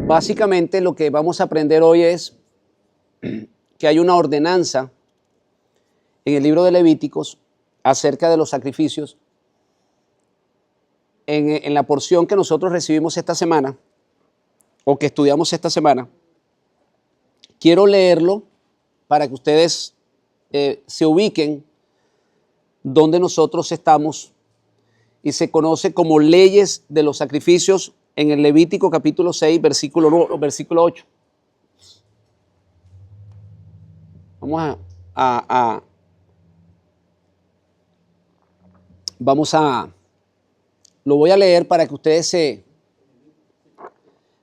Básicamente lo que vamos a aprender hoy es que hay una ordenanza en el libro de Levíticos acerca de los sacrificios. En la porción que nosotros recibimos esta semana, o que estudiamos esta semana, quiero leerlo para que ustedes se ubiquen donde nosotros estamos, y se conoce como leyes de los sacrificios en el Levítico capítulo 6, versículo 8. Lo voy a leer para que ustedes se...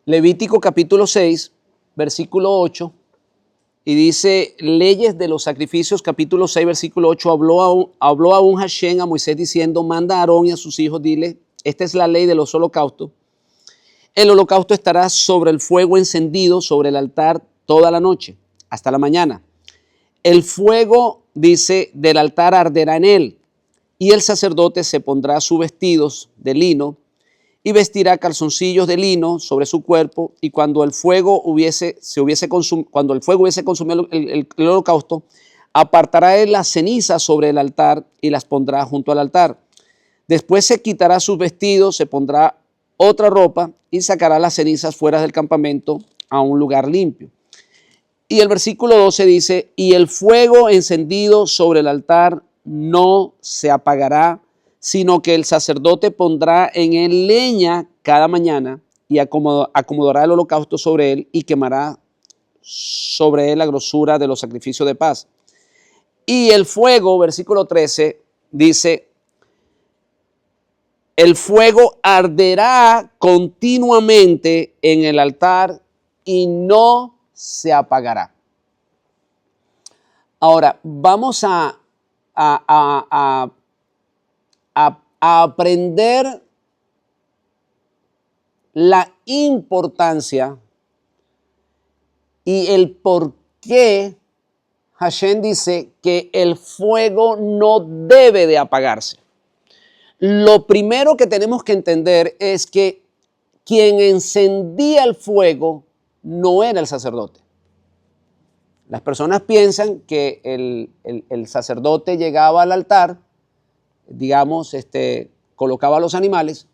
Levítico capítulo 6, versículo 8, y dice, leyes de los sacrificios, capítulo 6, versículo 8, habló aún Hashem a Moisés diciendo, manda a Aarón y a sus hijos, dile, esta es la ley de los holocaustos. El holocausto estará sobre el fuego encendido sobre el altar toda la noche, hasta la mañana. El fuego, dice, del altar arderá en él, y el sacerdote se pondrá sus vestidos de lino y vestirá calzoncillos de lino sobre su cuerpo, y cuando el fuego hubiese consumido el holocausto, apartará él las cenizas sobre el altar y las pondrá junto al altar. Después se quitará sus vestidos, se pondrá otra ropa y sacará las cenizas fuera del campamento a un lugar limpio. Y el versículo 12 dice, y el fuego encendido sobre el altar no se apagará, sino que el sacerdote pondrá en él leña cada mañana y acomodará el holocausto sobre él y quemará sobre él la grosura de los sacrificios de paz. Y el fuego, versículo 13, dice, el fuego arderá continuamente en el altar y no se apagará. Ahora, vamos a aprender la importancia y el por qué Hashem dice que el fuego no debe de apagarse. Lo primero que tenemos que entender es que quien encendía el fuego no era el sacerdote. Las personas piensan que el sacerdote llegaba al altar, digamos, colocaba los animales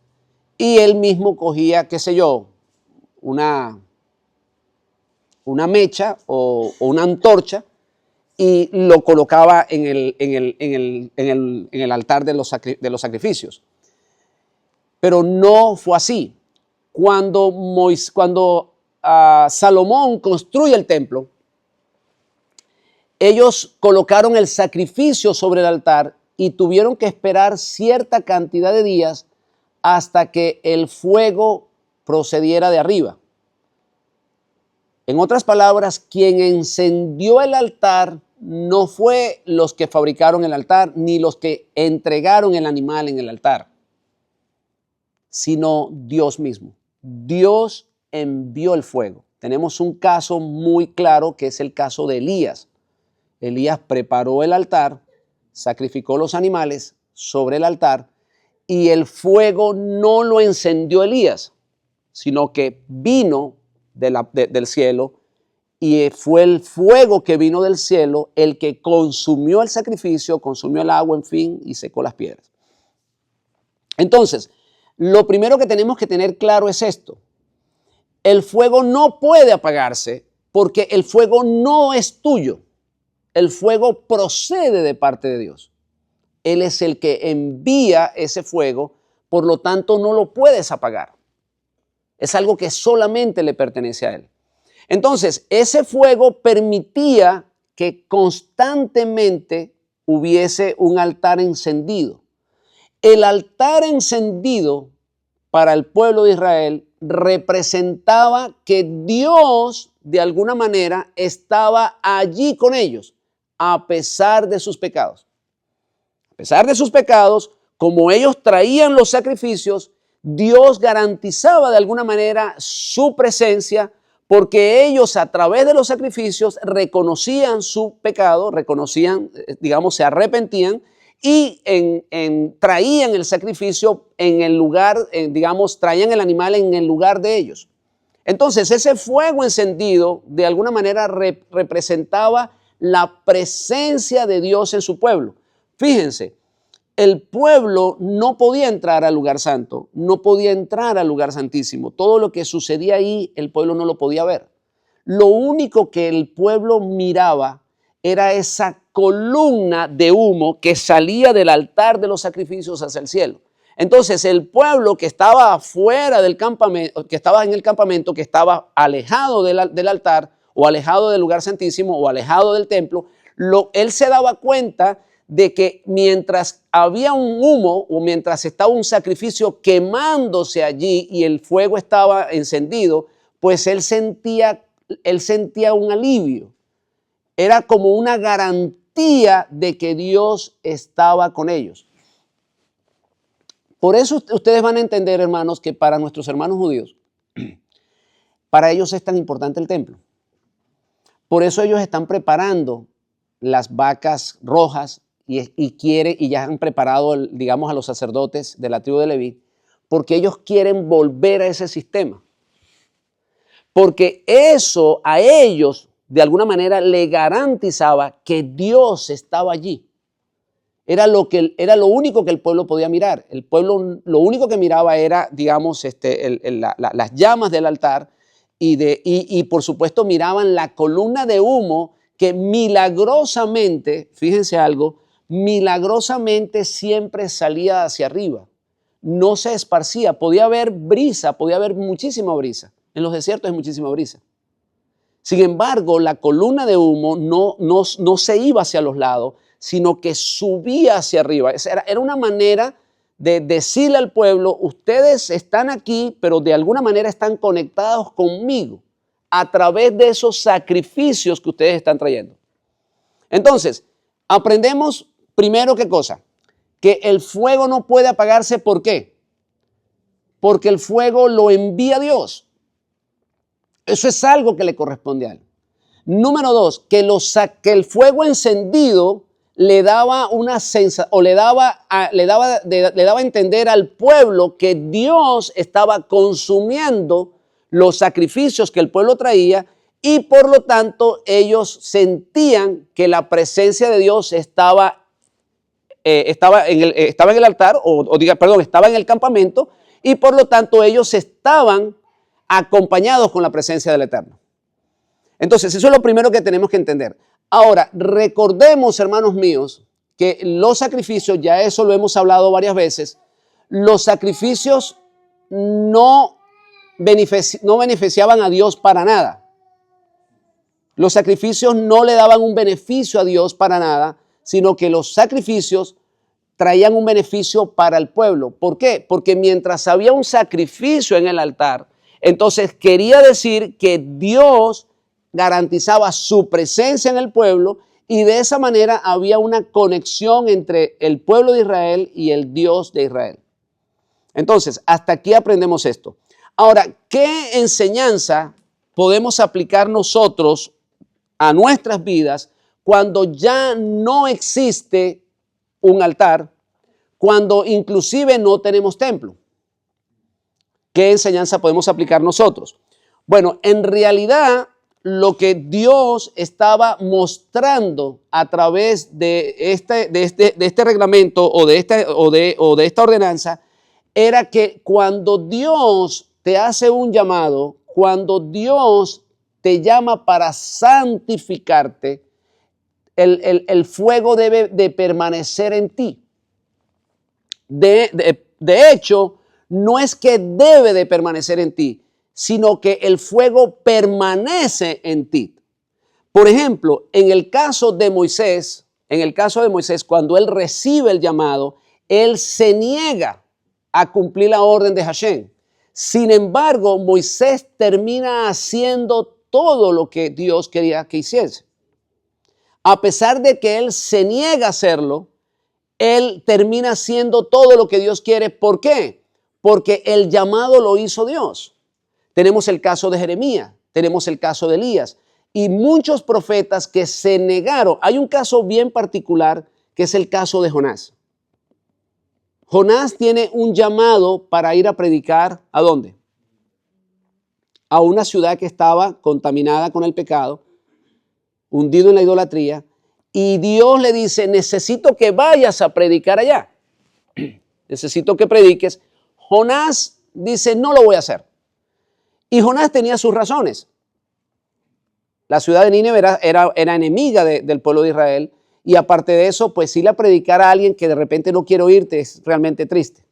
y él mismo cogía, qué sé yo, una mecha o una antorcha y lo colocaba en el altar de los sacrificios. Pero no fue así. Cuando Salomón construye el templo, ellos colocaron el sacrificio sobre el altar y tuvieron que esperar cierta cantidad de días hasta que el fuego procediera de arriba. En otras palabras, quien encendió el altar no fue los que fabricaron el altar, ni los que entregaron el animal en el altar, sino Dios mismo. Dios envió el fuego. Tenemos un caso muy claro que es el caso de Elías. Elías preparó el altar, sacrificó los animales sobre el altar y el fuego no lo encendió Elías, sino que vino del cielo, y fue el fuego que vino del cielo el que consumió el sacrificio, consumió el agua, en fin, y secó las piedras. Entonces, lo primero que tenemos que tener claro es esto. El fuego no puede apagarse porque el fuego no es tuyo. El fuego procede de parte de Dios. Él es el que envía ese fuego, por lo tanto no lo puedes apagar. Es algo que solamente le pertenece a Él. Entonces, ese fuego permitía que constantemente hubiese un altar encendido. El altar encendido para el pueblo de Israel representaba que Dios, de alguna manera, estaba allí con ellos, a pesar de sus pecados. A pesar de sus pecados, como ellos traían los sacrificios, Dios garantizaba de alguna manera su presencia, porque ellos a través de los sacrificios reconocían su pecado, se arrepentían y traían el sacrificio en el lugar, traían el animal en el lugar de ellos. Entonces, ese fuego encendido de alguna manera representaba la presencia de Dios en su pueblo. Fíjense, el pueblo no podía entrar al lugar santo, no podía entrar al lugar santísimo. Todo lo que sucedía ahí, el pueblo no lo podía ver. Lo único que el pueblo miraba era esa columna de humo que salía del altar de los sacrificios hacia el cielo. Entonces el pueblo que estaba afuera del campamento, que estaba en el campamento, que estaba alejado del altar o alejado del lugar santísimo o alejado del templo, él se daba cuenta de que mientras había un humo o mientras estaba un sacrificio quemándose allí y el fuego estaba encendido, pues él sentía un alivio. Era como una garantía de que Dios estaba con ellos. Por eso ustedes van a entender, hermanos, que para nuestros hermanos judíos, para ellos es tan importante el templo. Por eso ellos están preparando las vacas rojas y ya han preparado, digamos, a los sacerdotes de la tribu de Leví, porque ellos quieren volver a ese sistema. Porque eso a ellos, de alguna manera, le garantizaba que Dios estaba allí. Era lo único que el pueblo podía mirar. El pueblo lo único que miraba era, digamos, las llamas del altar y por supuesto miraban la columna de humo que milagrosamente, fíjense algo, milagrosamente siempre salía hacia arriba. No se esparcía. Podía haber brisa, podía haber muchísima brisa. En los desiertos hay muchísima brisa. Sin embargo, la columna de humo no se iba hacia los lados, sino que subía hacia arriba. Era una manera de decirle al pueblo, ustedes están aquí, pero de alguna manera están conectados conmigo a través de esos sacrificios que ustedes están trayendo. Entonces, aprendemos primero ¿qué cosa? Que el fuego no puede apagarse. ¿Por qué? Porque el fuego lo envía Dios. Eso es algo que le corresponde a él. Número dos, que el fuego encendido le daba una sensación, o le daba a entender al pueblo que Dios estaba consumiendo los sacrificios que el pueblo traía y por lo tanto ellos sentían que la presencia de Dios estaba en el altar, estaba en el campamento y por lo tanto ellos estaban acompañados con la presencia del Eterno. Entonces, eso es lo primero que tenemos que entender. Ahora, recordemos, hermanos míos, que los sacrificios, ya eso lo hemos hablado varias veces, los sacrificios no beneficiaban a Dios para nada. Los sacrificios no le daban un beneficio a Dios para nada, sino que los sacrificios traían un beneficio para el pueblo. ¿Por qué? Porque mientras había un sacrificio en el altar, entonces quería decir que Dios garantizaba su presencia en el pueblo y de esa manera había una conexión entre el pueblo de Israel y el Dios de Israel. Entonces, hasta aquí aprendemos esto. Ahora, ¿qué enseñanza podemos aplicar nosotros a nuestras vidas cuando ya no existe un altar, cuando inclusive no tenemos templo? ¿Qué enseñanza podemos aplicar nosotros? Bueno, en realidad lo que Dios estaba mostrando a través de este reglamento o de esta ordenanza era que cuando Dios te hace un llamado, cuando Dios te llama para santificarte, el fuego debe de permanecer en ti. De hecho, no es que debe de permanecer en ti, sino que el fuego permanece en ti. Por ejemplo, en el caso de Moisés, cuando él recibe el llamado, él se niega a cumplir la orden de Hashem. Sin embargo, Moisés termina haciendo todo lo que Dios quería que hiciese. A pesar de que él se niega a hacerlo, él termina haciendo todo lo que Dios quiere. ¿Por qué? Porque el llamado lo hizo Dios. Tenemos el caso de Jeremías, tenemos el caso de Elías y muchos profetas que se negaron. Hay un caso bien particular que es el caso de Jonás. Jonás tiene un llamado para ir a predicar, ¿a dónde? a una ciudad que estaba contaminada con el pecado, hundido en la idolatría, y Dios le dice, necesito que vayas a predicar allá. Necesito que prediques. Jonás dice, no lo voy a hacer. Y Jonás tenía sus razones. La ciudad de Nínive era enemiga del pueblo de Israel, y aparte de eso, pues si la predicara a alguien que de repente no quiere oírte es realmente triste.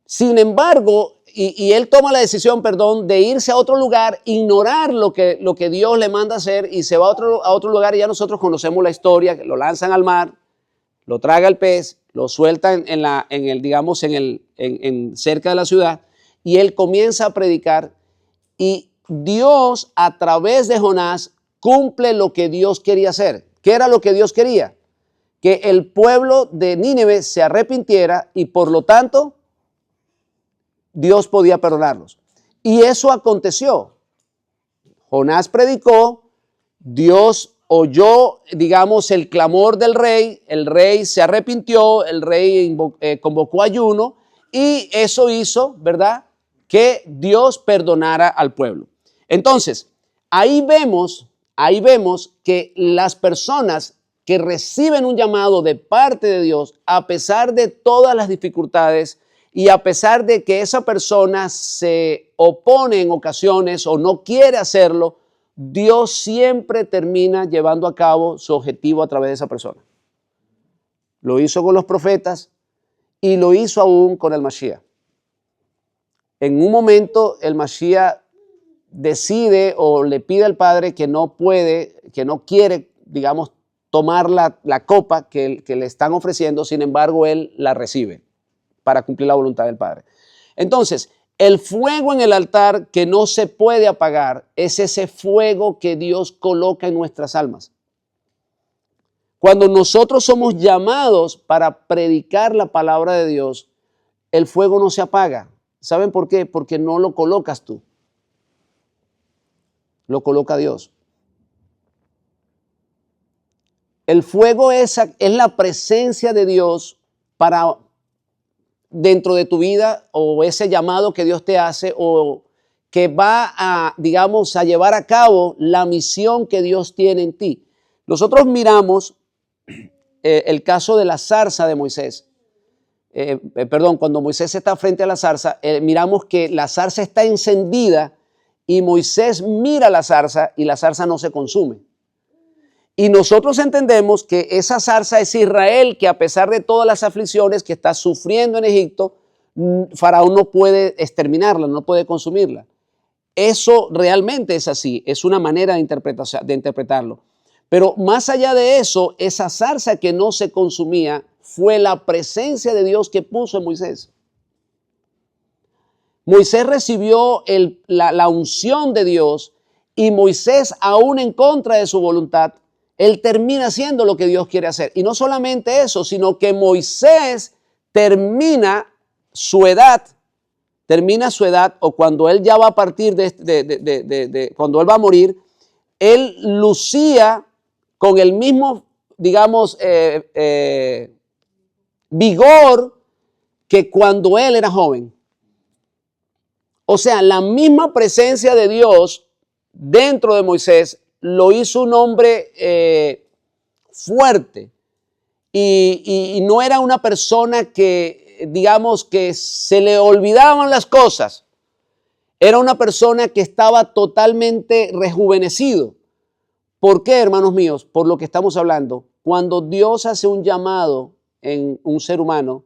Sin embargo, y él toma la decisión, de irse a otro lugar, ignorar lo que Dios le manda hacer y se va a otro lugar, y ya nosotros conocemos la historia, que lo lanzan al mar, lo traga el pez, lo sueltan cerca de la ciudad, y él comienza a predicar, y Dios a través de Jonás cumple lo que Dios quería hacer. ¿Qué era lo que Dios quería? Que el pueblo de Nínive se arrepintiera y por lo tanto Dios podía perdonarlos. Y eso aconteció. Jonás predicó, Dios oyó, el clamor del rey, el rey se arrepintió, el rey convocó ayuno y eso hizo, ¿verdad?, que Dios perdonara al pueblo. Entonces, ahí vemos que las personas que reciben un llamado de parte de Dios, a pesar de todas las dificultades y a pesar de que esa persona se opone en ocasiones o no quiere hacerlo, Dios siempre termina llevando a cabo su objetivo a través de esa persona. Lo hizo con los profetas y lo hizo aún con el Mashiach. En un momento el Mashiach decide o le pide al Padre que no quiere, tomar la copa que le están ofreciendo, sin embargo, él la recibe para cumplir la voluntad del Padre. Entonces, el fuego en el altar que no se puede apagar es ese fuego que Dios coloca en nuestras almas. Cuando nosotros somos llamados para predicar la palabra de Dios, el fuego no se apaga. ¿Saben por qué? Porque no lo colocas tú. Lo coloca Dios. El fuego es la presencia de Dios para dentro de tu vida, o ese llamado que Dios te hace, o que va a llevar a cabo la misión que Dios tiene en ti. Nosotros miramos el caso de la zarza de Moisés. Cuando Moisés está frente a la zarza, miramos que la zarza está encendida y Moisés mira la zarza y la zarza no se consume. Y nosotros entendemos que esa zarza es Israel, que a pesar de todas las aflicciones que está sufriendo en Egipto, Faraón no puede exterminarla, no puede consumirla. Eso realmente es así, es una manera de interpretarlo. Pero más allá de eso, esa zarza que no se consumía fue la presencia de Dios que puso en Moisés. Moisés recibió la unción de Dios y Moisés, aún en contra de su voluntad, él termina haciendo lo que Dios quiere hacer. Y no solamente eso, sino que Moisés termina su edad, o cuando él ya va a partir cuando él va a morir, él lucía con el mismo, vigor que cuando él era joven. O sea, la misma presencia de Dios dentro de Moisés lo hizo un hombre fuerte y no era una persona que, que se le olvidaban las cosas. Era una persona que estaba totalmente rejuvenecido. ¿Por qué, hermanos míos? Por lo que estamos hablando. Cuando Dios hace un llamado en un ser humano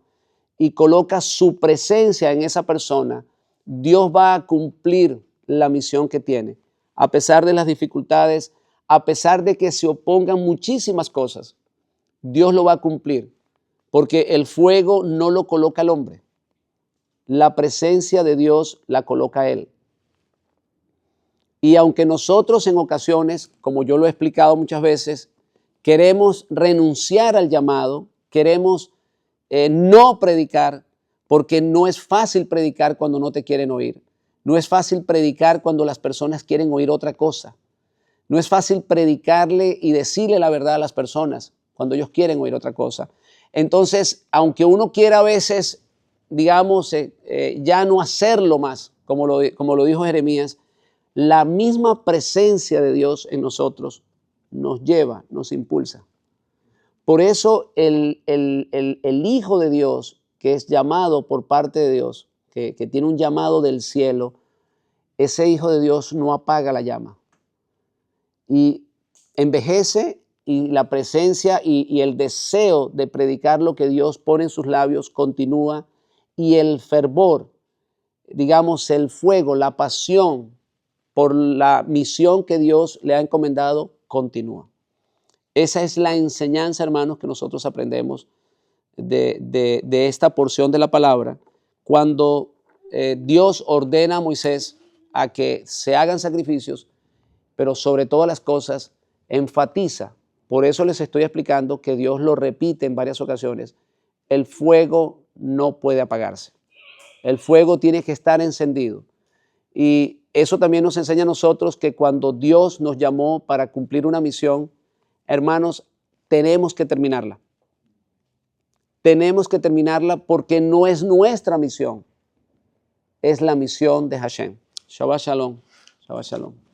y coloca su presencia en esa persona, Dios va a cumplir la misión que tiene. A pesar de las dificultades, a pesar de que se opongan muchísimas cosas, Dios lo va a cumplir, porque el fuego no lo coloca el hombre. La presencia de Dios la coloca Él. Y aunque nosotros en ocasiones, como yo lo he explicado muchas veces, queremos renunciar al llamado, queremos no predicar, porque no es fácil predicar cuando no te quieren oír. No es fácil predicar cuando las personas quieren oír otra cosa. No es fácil predicarle y decirle la verdad a las personas cuando ellos quieren oír otra cosa. Entonces, aunque uno quiera a veces, ya no hacerlo más, como lo dijo Jeremías, la misma presencia de Dios en nosotros nos lleva, nos impulsa. Por eso el Hijo de Dios, que es llamado por parte de Dios, que tiene un llamado del cielo, ese Hijo de Dios no apaga la llama. Y envejece, y la presencia y el deseo de predicar lo que Dios pone en sus labios continúa, y el fervor, digamos, el fuego, la pasión por la misión que Dios le ha encomendado continúa. Esa es la enseñanza, hermanos, que nosotros aprendemos de esta porción de la palabra, cuando Dios ordena a Moisés a que se hagan sacrificios, pero sobre todas las cosas enfatiza. Por eso les estoy explicando que Dios lo repite en varias ocasiones. El fuego no puede apagarse. El fuego tiene que estar encendido. Y eso también nos enseña a nosotros que cuando Dios nos llamó para cumplir una misión, hermanos, tenemos que terminarla. Tenemos que terminarla porque no es nuestra misión, es la misión de Hashem. Shabbat Shalom. Shabbat Shalom.